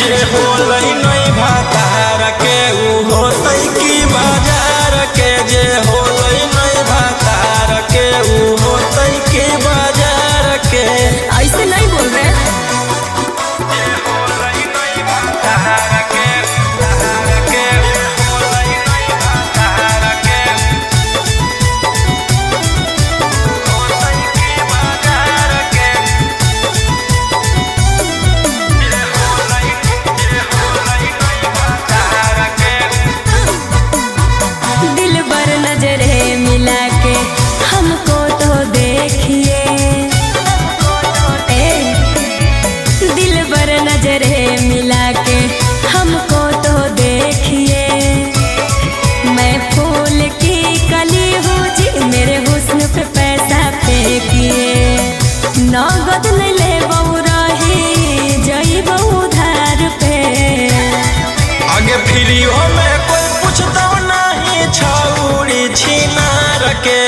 जे होलै नहीं भातार के ऊ होतै की बाजार के। जे होलै नहीं भातार के ऊ होतै की बाजार के। ऐसे नहीं बोल रहे। नगद नहीं ले रही जइबो उधार पे। आगे फ्रीओ में कोई पूछता नहीं छौड़ी छिनार के।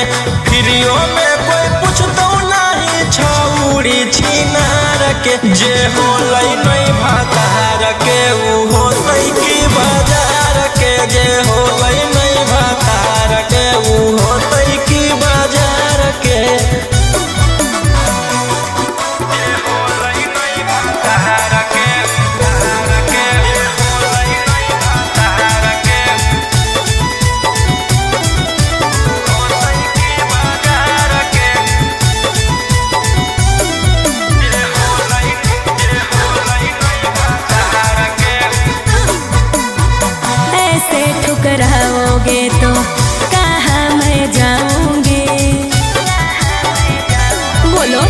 फ्रीओ में कोई पूछता नहीं छौड़ी छिनार के। जे होलै नहीं भातार के ऊ होतै की बाजार के। जे होलै नहीं भातार के ऊ होतै की बाजार के। ठुकराओगे तो कहाँ मैं जाऊंगी। बोलो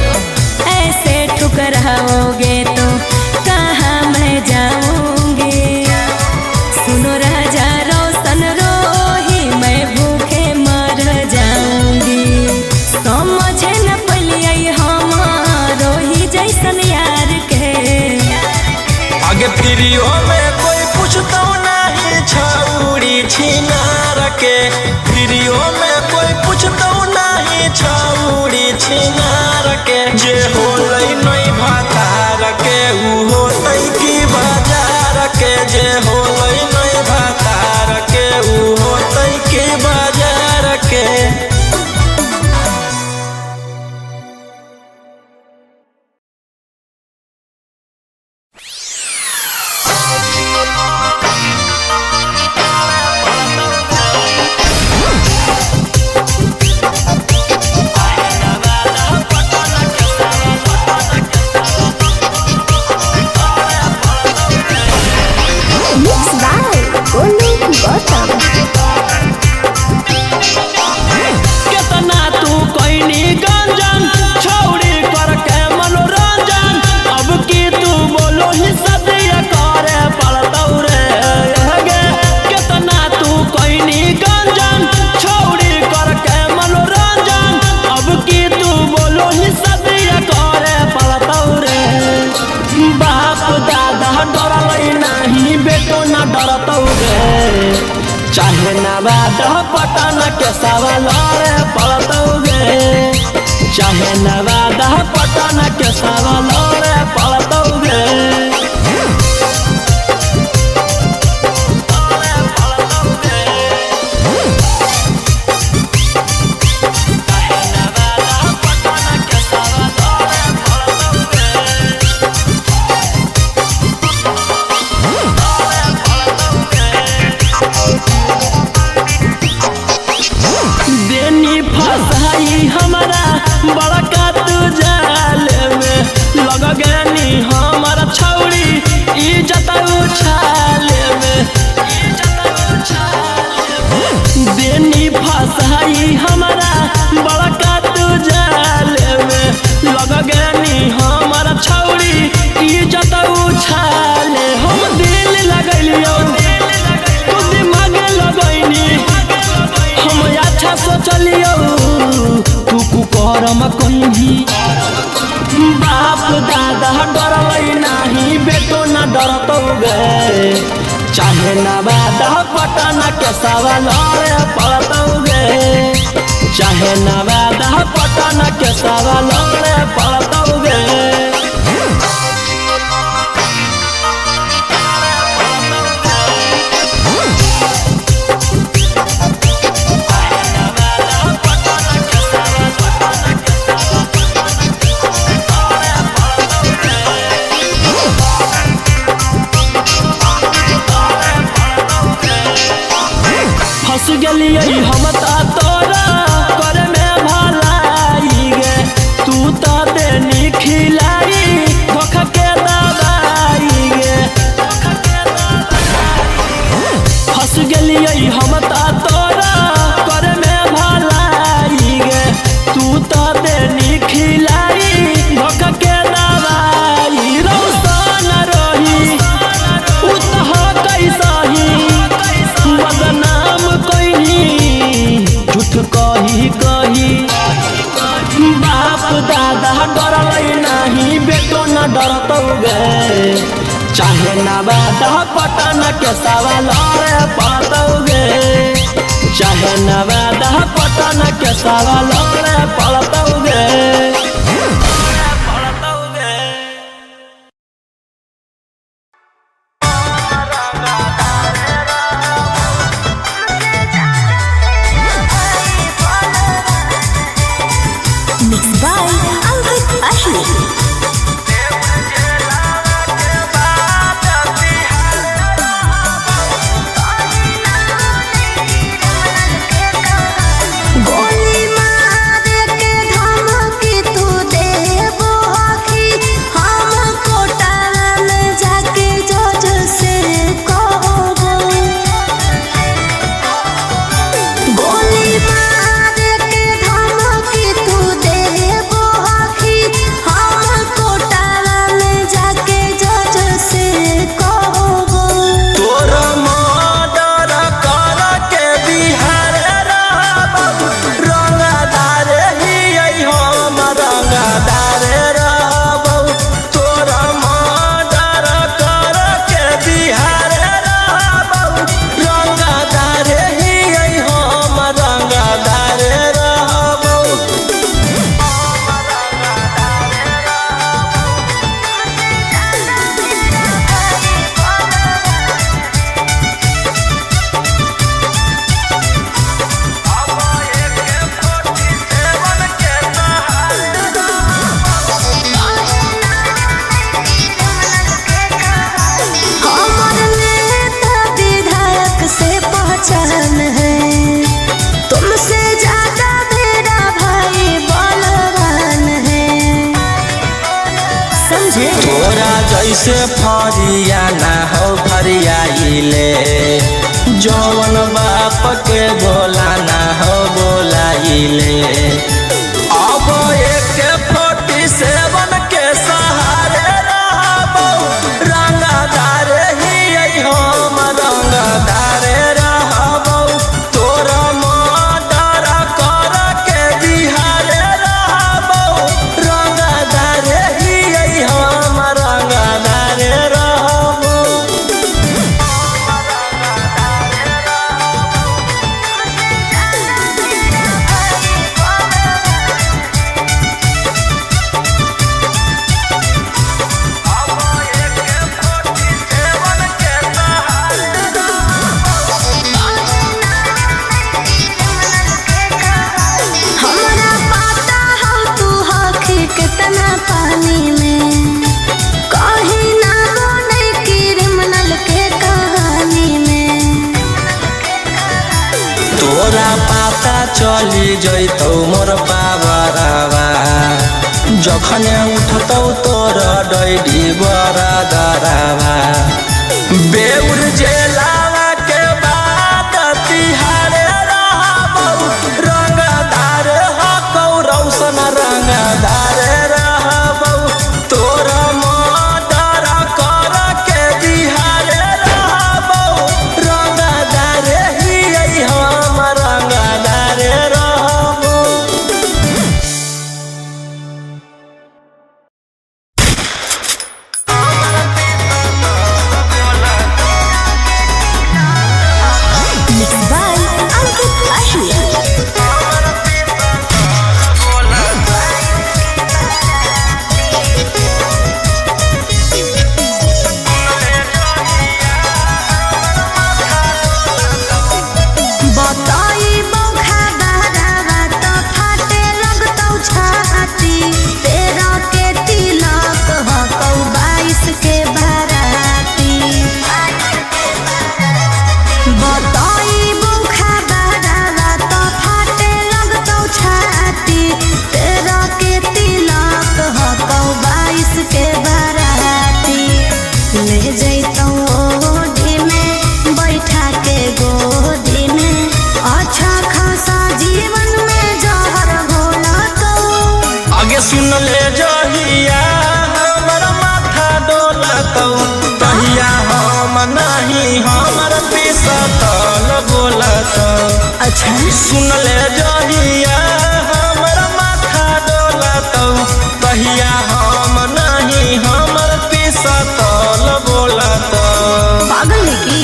ऐसे ठुकराओगे तो कहाँ मैं जाऊंगी। सुनो राजा रोशन रोही मैं भूखे मर जाऊंगी। समझे न पलिए हम रोही जैसन यार के। आगे फ्रीओ में कोई पूछता नहीं छौड़ी छिनार के। फ्रीओ में कोई पूछता नहीं छौड़ी छिनार के। जे होलै नहीं भातार के ऊ होतै की बाजार के। जे होलै नहीं भातार के ऊ होतै की बाजार के। चाहे नवादा पटन के सवाल पड़तौगे। चाहे नवादा पटन के सवाल पड़तौगे। हमारा बड़का तू जाल में लग गनी हमारा छौड़ी इज्जत उछाल में। देनी फसाई हमारा बड़का तू जाल में लग गनी हमारा छौड़ी इज्जत उछाल। हम दिल लगलियो तू दिमाग लगैनी हम अच्छा सोचलियो करम कहीं। बाप दादा डरलै नहीं बेटो न डरतौगे। चाहे नवादा पटन के सवाल पड़तौगे। चाहे नवादा पटन के सवाल पड़तौगे। गेलिए हम तोरा करे में भलाई गे तू तो देनी खिलाई धोखा के दवाई गे फंस गेलिए हम तोरा करे में भलाई गे तू तो देनी खिलाई धोखा के दवाई रौशन रही उतह कैसही बदनाम कही झूठ कही कही बाप दादा डरल नहीं बेटो न डरतौ गे चाहे ना बादा पटन के सवाल रे पड़तौ गे चाहे ना बादा पटन के सवाल रे पड़तौ गे Mixed by Ankit Ashmi. गोली मार के धमकी तू देबो हकी हम कोटाला में जाके जज से कहबो गोली मार के धमकी तू देबो हकी हम कोटाला में जाके जज से कहबो तोरा मर्डर कर के बिहार रहबौ रंगदार ही हम रंगदार रहबौ तोरा मर्डर कर के बिहार रहबौ रंगदार ही हम रंगदार रहबौ हमर नेता विधायक से पहचान है तुमसे ज्यादा मेरा भाई बलवान है समझे तोरा जैसे फरिया ना हो फरियाइले जौन बाप के बोला ना हो बोलाइले अब एक 47 के सहारे रहबौ रंगदार ही हम रंगदार रहबौ तोरा मर्डर कर के बिहार रहबौ रंगदार ही हम रंगदार रहबौ हमरा पता है तू हकी कितना पानी में कहीं ना बने क्रिमिनल के कहानी में तोरा पता चली जैतौ मोर बाबरवा जखन उठतौ तोर डैडी बरदरवा बेउर जेलावा के बाद तिहार रहबौ रंगदार हकौ रौशन रंगदार रहबौ तोरा मर्डर कर के बिहार रहबौ रंगदार ही हम रंगदार रहबौ देश के बाराती ले जैतौ ओढ़ी में बैठा के गोदी में अच्छा खासा जीवन में जहर घोला तो आगे सुन ले जहिया हमर माथा डोलतौ तहिया हम नहीं हमर पिसतल बोलतौ। अच्छा सुन ले जहिया हमर माथा डोलतौ तहिया हम नहीं हमर पिसतल बोलतौ। पागल है की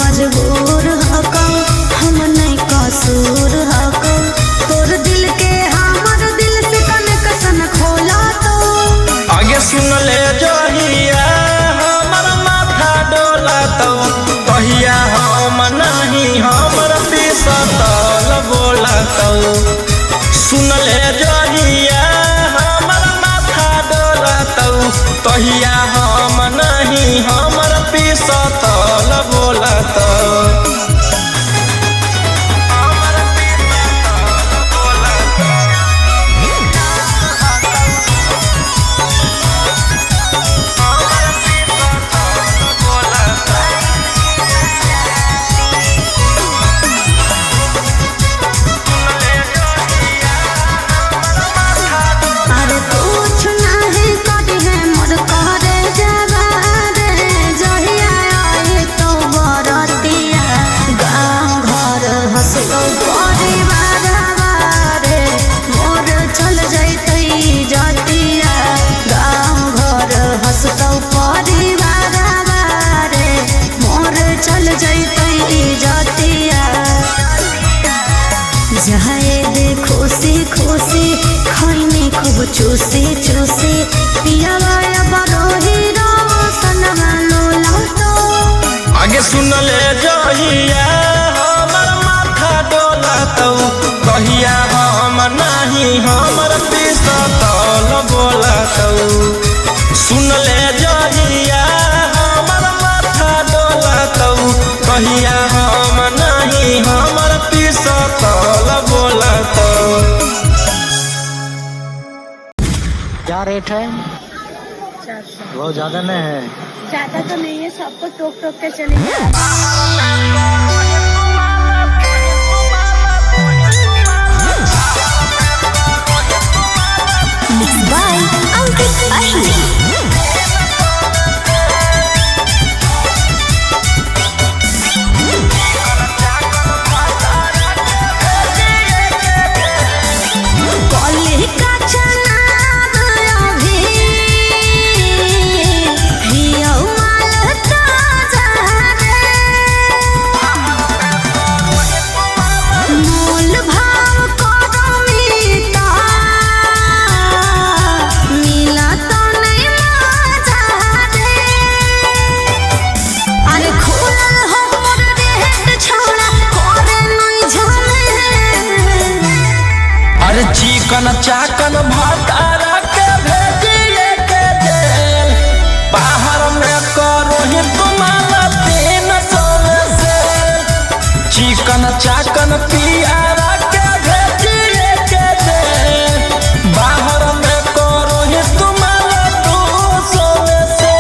मजबूर हको हम नहीं कसूर हको तोर दिल के हमर दिल से कनेक्शन खोला तो आगे सुन ले जहिया हमर माथा डोलतौ तहिया हम नहीं हमर पिसतल बोलतौ। सुन ले जहिया हमर माथा डोलतौ तहिया हम नहीं हमर पिसतल बोलतौ। अरे कुछ नहीं कटी है मोर करे जवा रे जहिया आए तो बरतिया गाँव घर हंसो परिवार रे मोर चल जैतै जतिया गाँव घर हंसो परिवार रे मोर चल जैतै जतिया जाए दे खुशी खुशी खैनी खूब चूसी चूसी पियावा बरोही रोशनमा लोला तो आगे सुन ले जहिया हमर माथा डोलतौ तहिया हम नहीं हमर पिसतल बोलतौ। सुन ले जहिया हमर माथा डोलतौ तहिया हम नहीं हमर पिसतल बोलतौ। क्या रेट है? 400 बहुत ज्यादा नहीं है। ज्यादा तो नहीं है, सबको टोक टोक के चलेंगे। Mixed by Ankit Ahli। College का चनाब अभी हियो माल ताजा रे मोल भाव करो मीता मिला तो नहीं मजा रे अरे खुलल हो मोर रेट छोड़ा करे नहीं झले अरे चिकन चाकन भटारा के भेजिए के जेल बाहर में करो ही तुम्हारा 300 में से चिकन चाकन पियारा के भेजिए के जेल बाहर में करो ही तुम्हारा 200 में से।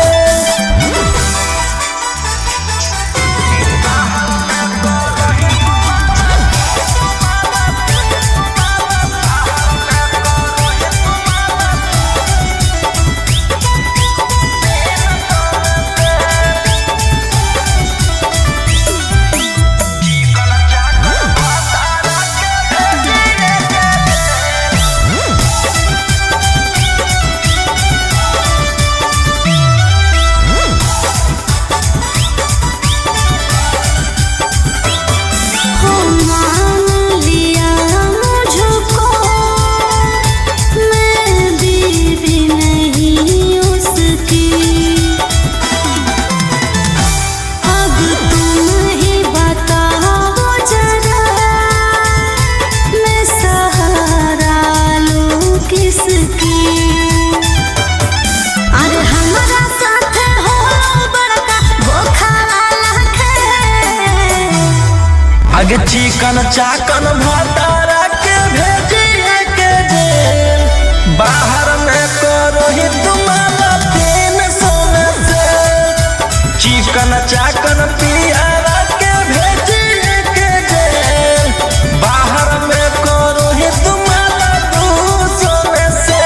आगे चिकन चाकन भतारा के भेजिए के जेल बाहर में करो ही तुम्हारा तीन सोने से चिकन चाकन पियारा के भेजिए के जेल बाहर में करो ही तुम्हारा दू सोने से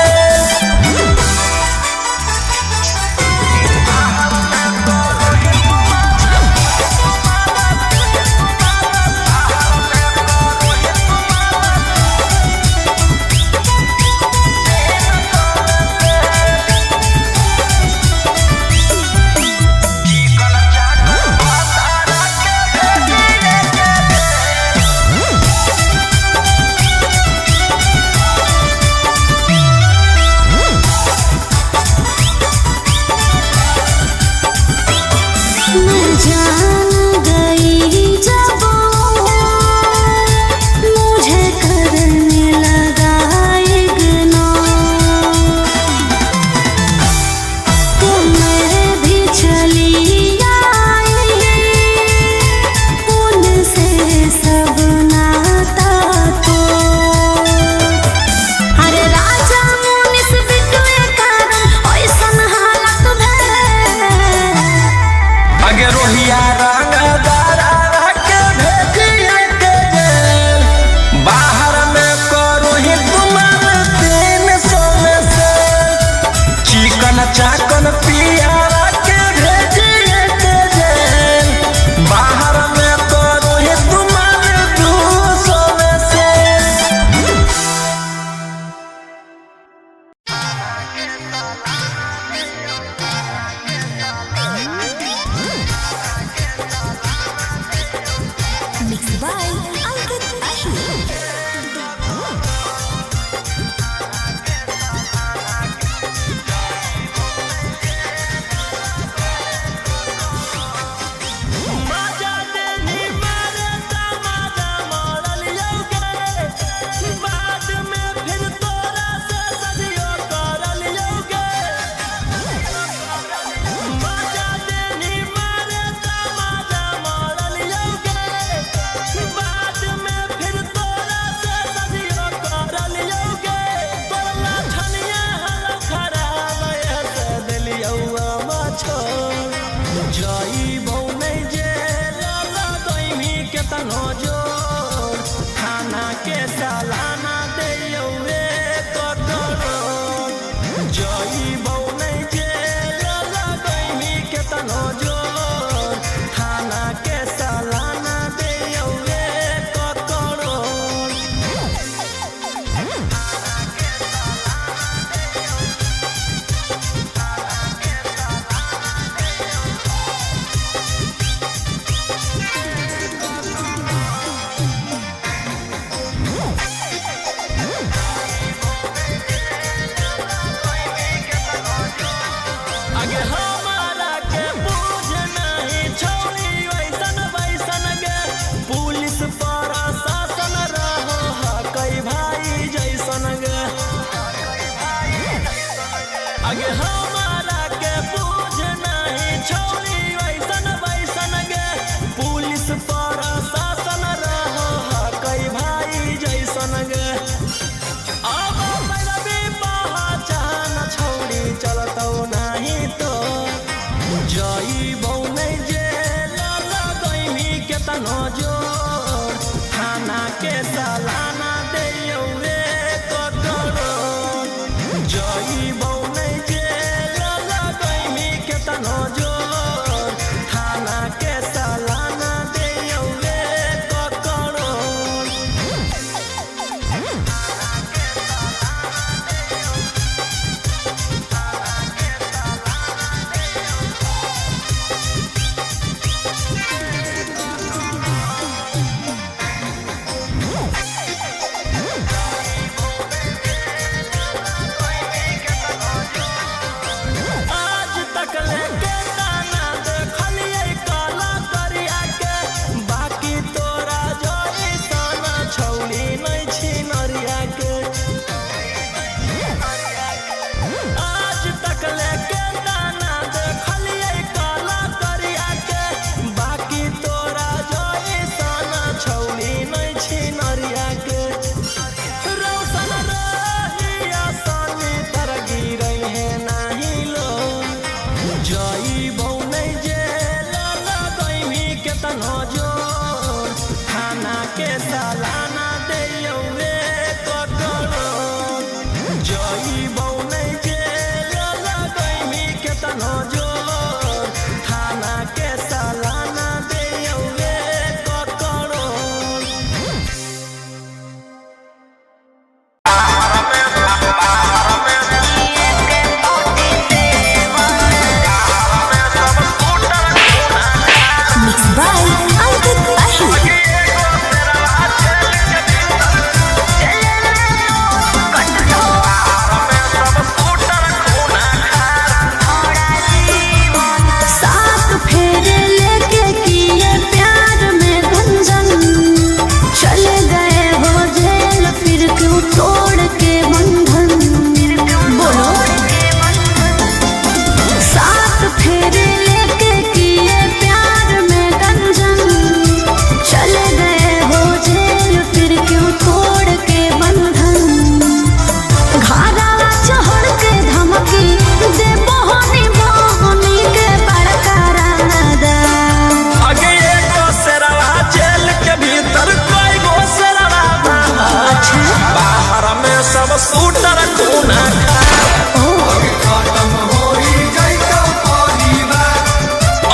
सब सूटर खूना खा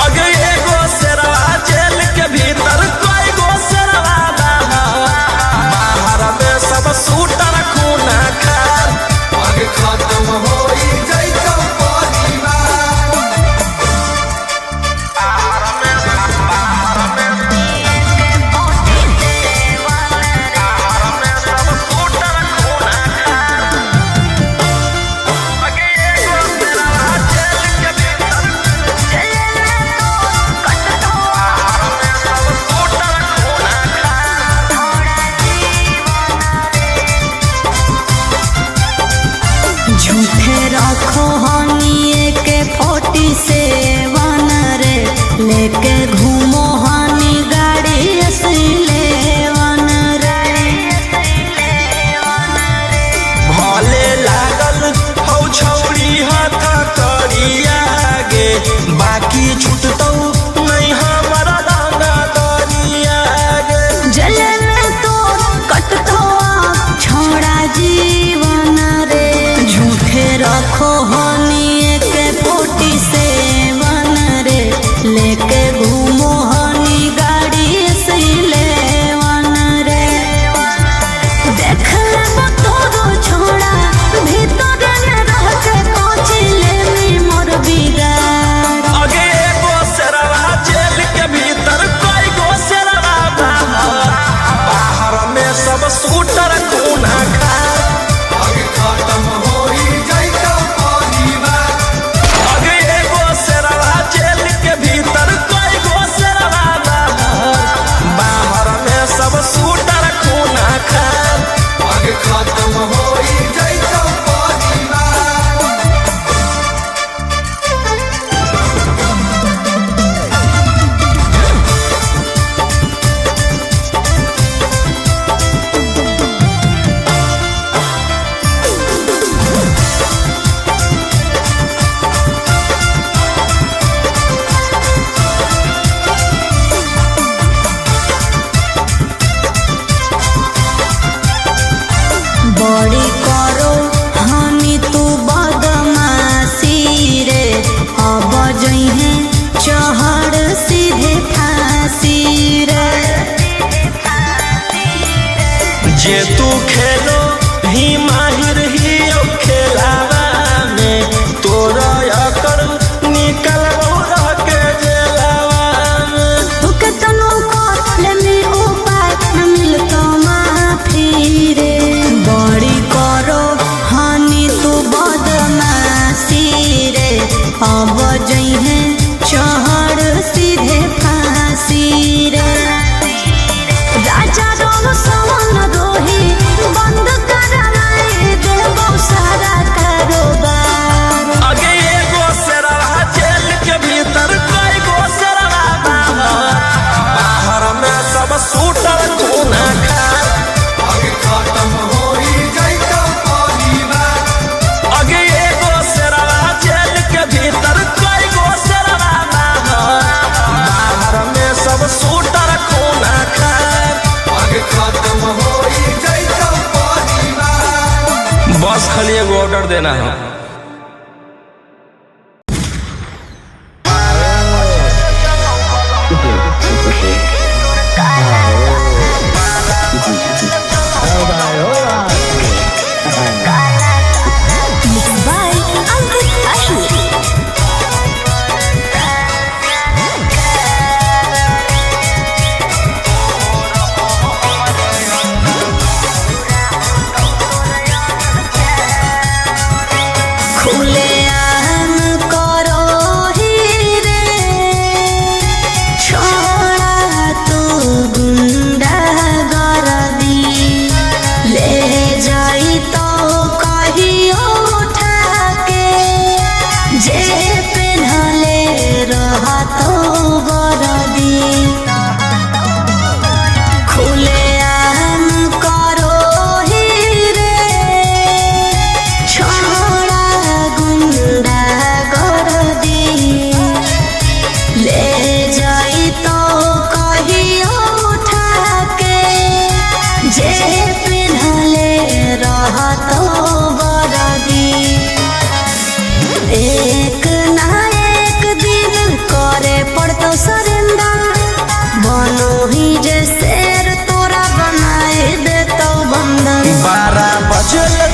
अगे एगो शेरवा जेल के भीतर कोई गो शेरवा बाहर में सब सूटर खूना खा आगे खत्म होई जइतो परिवार बाहर में सब सूटर खूना खा अगे एगो शेरवा जेल के भीतर झूठे रखो हनिए के 47 रे लेके घूमो हनी गाड़ी S11 रे भले लागल हौ छौरी हाथ करिया गे बाकी छूटतौ नहीं हमारा रंगा दरिया गे जले में तो कटतो छोड़ा जीवन रे झूठे रखो हनिए के 47 रे लेके घूमो हनी गाड़ी S11 रे देख ले तोरो छोड़ा भीतर न रह के पहुंचले मोर बिगाड़ अगे एगो शेरवा जेल के भीतर कोई गो शेरवा बाहर में सब सूटर खूना खा आगे खत्म होई जइतो परिवार अगे एगो शेरवा जेल के भीतर कोई गो शेरवा बाहर में सब सूटर खूना खा आगे खत्म होई जइतो परिवार बड़ी करो हनी तू बदमाशी रे अब जइहे चहड़ सीधे फांसी रे जे तू खेलो ही माहिर ही खेलावा में तोरा अकर निकल रह के जेलावा में तू के तनो को लेमी उपाय न मिलतो माफी रे बड़ी करो हनी तू बदमाशी रे अब जइहे चहड़ सीधे फांसी रे राजा रोम सवन रोही बंद कराए देबो सारा कारोबार अगे एगो शेरवा जेल के भीतर कोई गो शेरवा बाहर में सब सूटर खूना खा आगे खत्म होई जइतो परिवार अगे एगो शेरवा जेल के भीतर कोई गो शेरवा बाहर में सब सूटर खूना खा आगे खत्म होई जइतो परिवार बस खाली एगो ऑर्डर देना है by Angkut Ashur.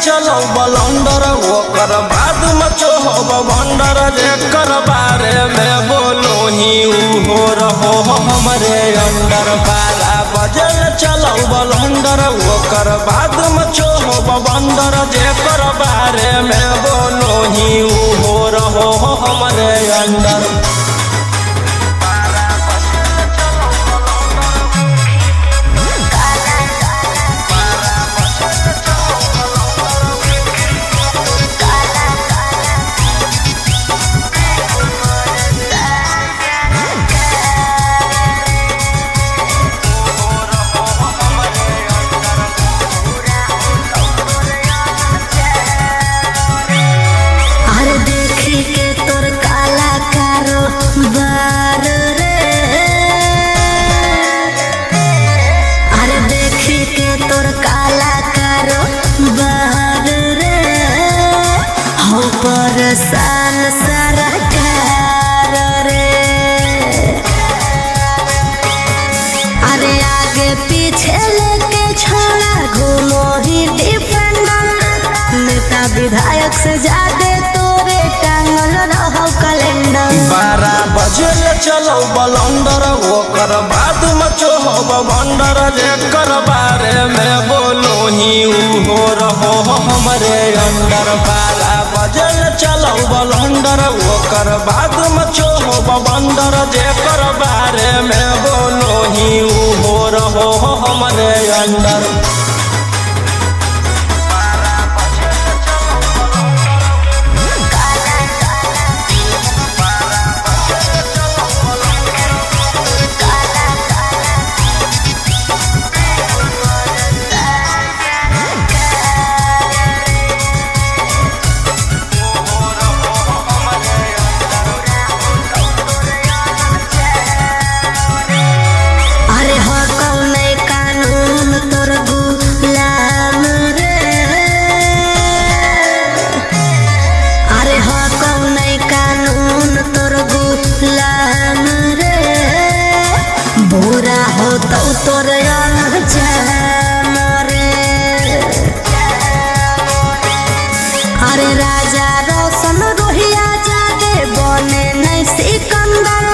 चलो बलंडर ओकर बाद मचो हो बंडर जेकर बारे में बोलो ही हो रहो हमरे अंडर 12 बजे चलो बलंडर ओकर बाद मचो हो बंडर जेकर बारे में बोलो ही हो रहो हमरे अंडर। सान सरकार रे अरे आगे पीछे लेके छोड़ा घूमो ही डिफेंडर नेता विधायक से ज्यादा तोरे टांगल रहो कैलेंडर। 12 बजे चलो बलंडर ओकर बाद मचो हो बंडर जेकर बारे में बोलो ही हो रहो हमरे अंडर। 12 बजे चलो बलंडर ओकर बाद मचो हो बंडर जेकर बारे में बोलो ही हो रहो हमरे अंडर। अरे राजा रोशन रोहिया जादे बने नहीं सिकंदर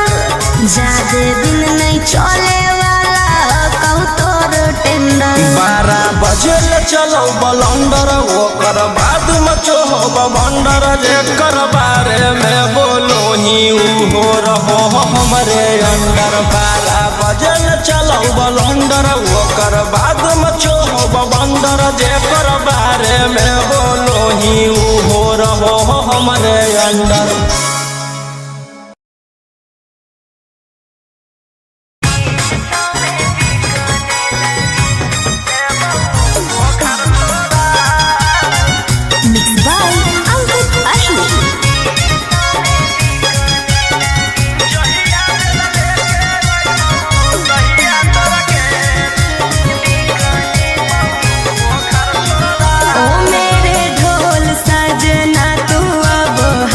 जादे दिन नहीं चले वाला कहू तोर टेंडर। 12 बजे चलो बलंडर ओकर बाद मचो हो बंडर जेकर बारे में बोलो ही हो रहो हमरे अंडर। 12 बजे चलो बलंडर ओकर बाद मचो हो बंडर जेकर बारे में बोलो ही हो रहो हमरे अंडर। ओ मेरे ढोल सजना तू अब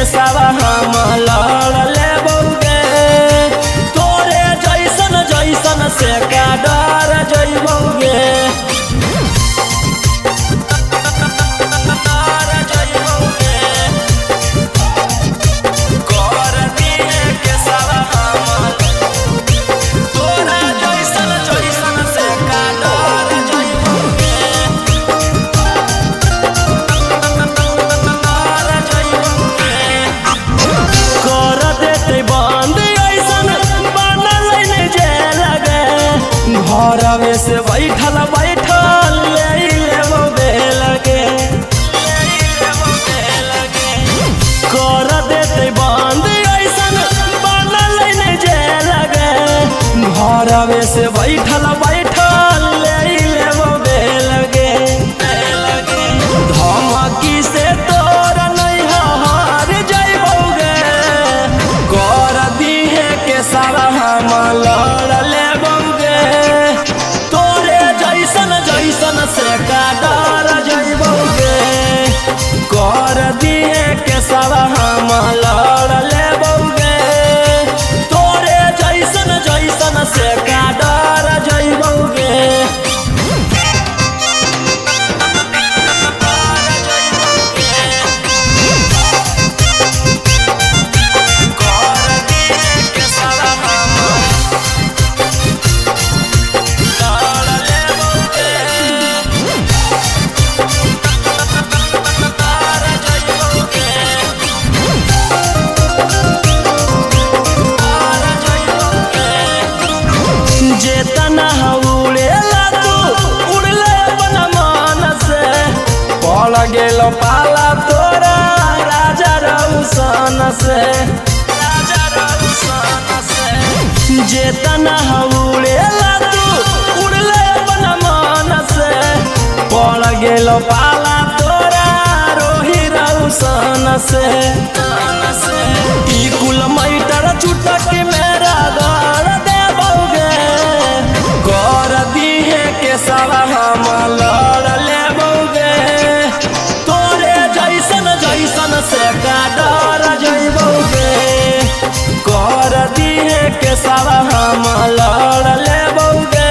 केसवा हम लड़ लेबौगे तोरे जैसन जैसन से का डर जइबौगे घरवे से बैठल बैठल ले लेबो बेलगे कर देते बंद ऐसन बनल नहीं जे लगे घरवे से बैठल बैठल ले लेबो बेलगे धमकी से तोर नहीं हार जइबौगे कर दिहे के सारा हम लड़ लेबौगे जैसन से का डर जइबौगे कर दिए के सारा हम लड़ लेबौगे तोरे जैसन जैसन से का डर जइबौगे जेतना उड़ेला तू उड़ले अपन मन से पड़ गेल पाला तोरा राजा रौशन से जेतना उड़ेला तू उड़ले अपन मन से पड़ गेल पाला तोरा रोही रौशन से ई कुल मैटर चुटक मेरा घर कर दिहे के सारा हम लड़ लेबौगे तोरे जैसन जैसन से का डर जइबौगे कर दिहे के सारा हम लड़ लेबौगे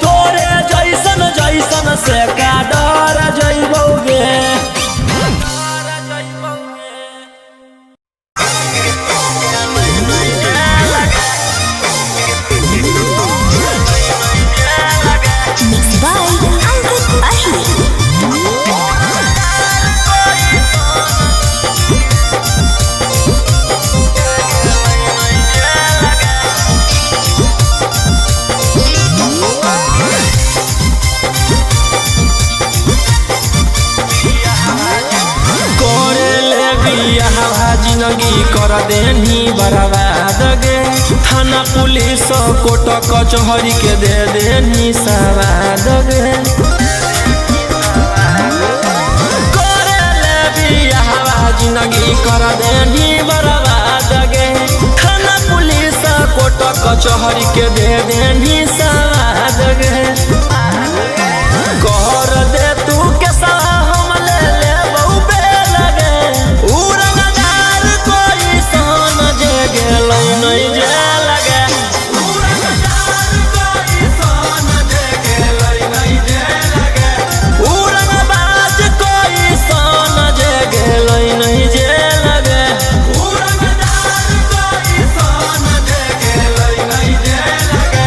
तोरे जैसन जैसन से का डर जइबौगे जिंदगी कर देनी बर्बाद गे थाना पुलिस कोर्ट कचहरी के दे देनी सवाद गे जिंदगी कर देनी बर्बाद गे थाना पुलिस कोर्ट कचहरी के दे देनी सवाद गे कर दे तू के हम ले लेबौ बेलगे उड़नदार कोई सन जे गेलै नहीं जे लगे उड़नदार कोई सन जे गेलै नहीं जे लगे उड़नबाज कोई सन जे गेलै नहीं जे लगे उड़नदार कोई सन जे गेलै नहीं जे लगे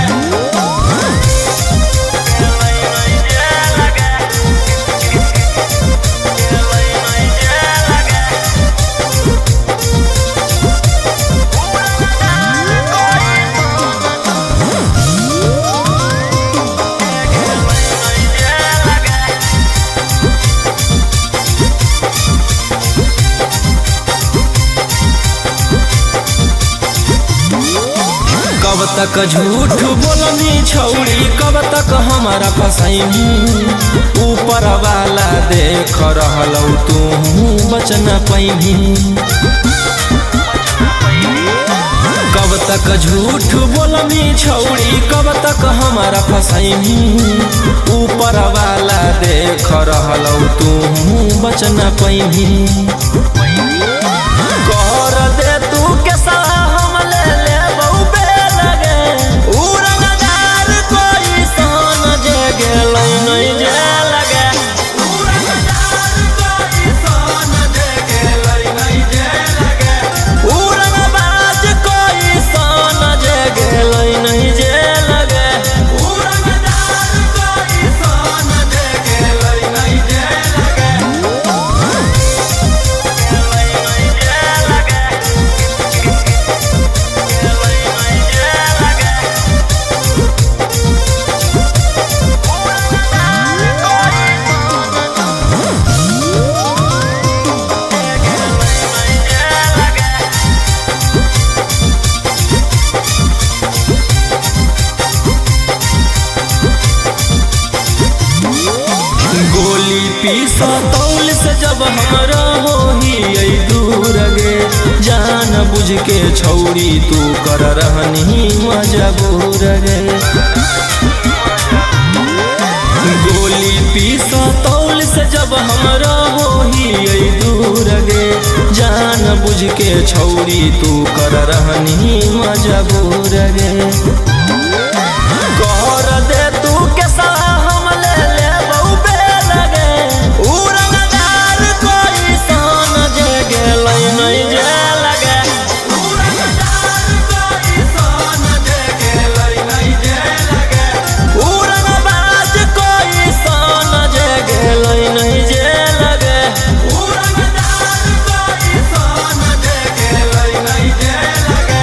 कब तक झूठ बोलनी छौड़ी कब तक हमारा फसैनी ऊपर वाला देख रहलौ तू बच न पैनी कब तक झूठ बोलनी छौड़ी कब तक हमारा फसैनी ऊपर वाला देख रहलौ तू बच न पैनी पीसा तौल से जब हमरा होही आई दूर गे जान बुझ के छौरी तू कर रहनी मजबूर गे गोली पीसा तौल से जब हमरा होही आई दूर गे जान बुझ के छौरी तू कर रहनी मजबूर गे कर दे तू के हम ले ले बहुबे लगे उड़नदार कोई सन जे गेलै नहीं जे लगे उड़नदार कोई सन जे गेलै नहीं जे लगे उड़नबाज कोई सन जे गेलै नहीं जे लगे उड़नदार कोई सन जे गेलै नहीं जे लगे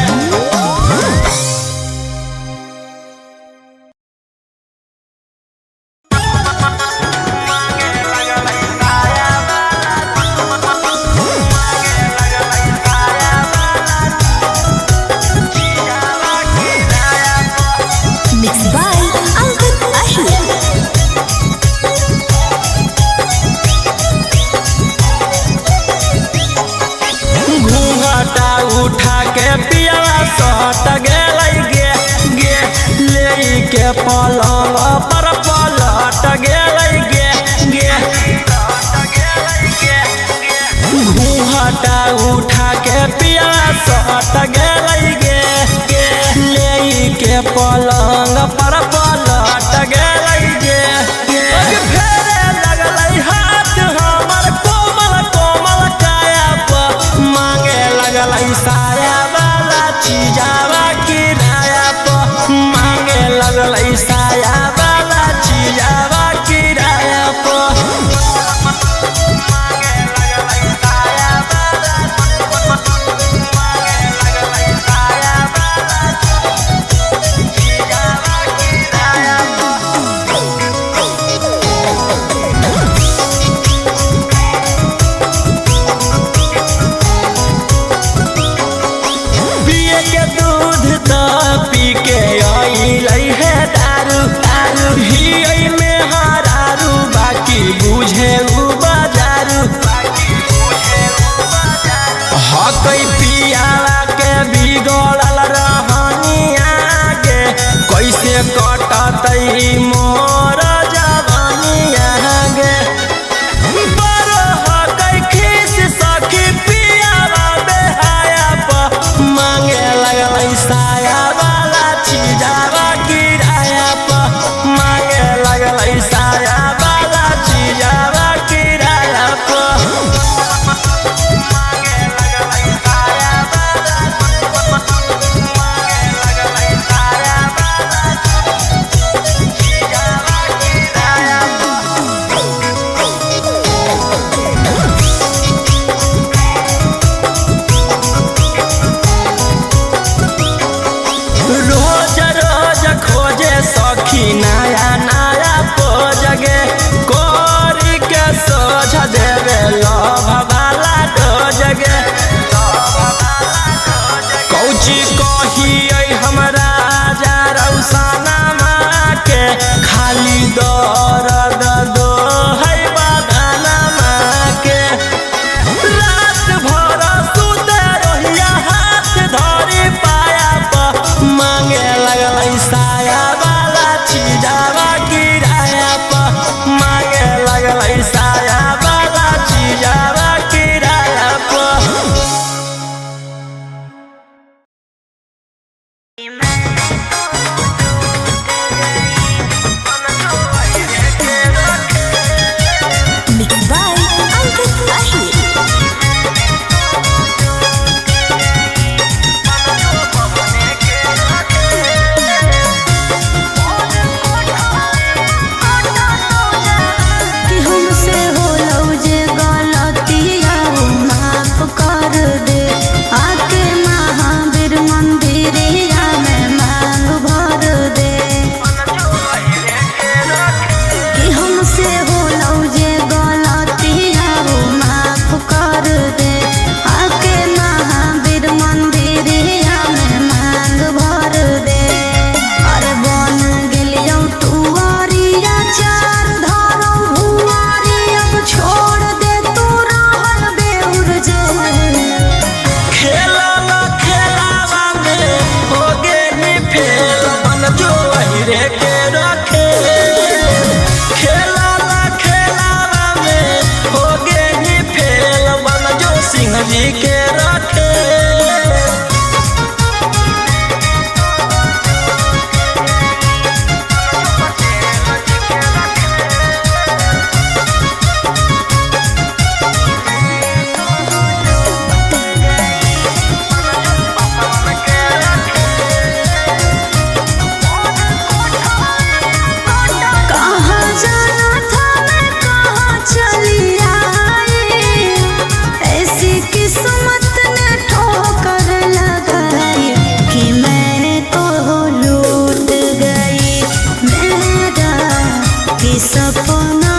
सपना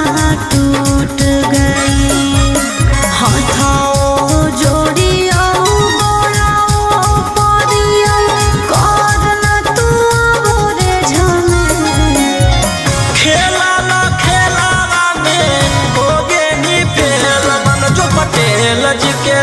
टूट गई। हाथों जोड़ियो बोलाओ परियो करना तू बोरे झमे। खेला ना खेलावा में हो गे नी फेल मन जो पटेल जी के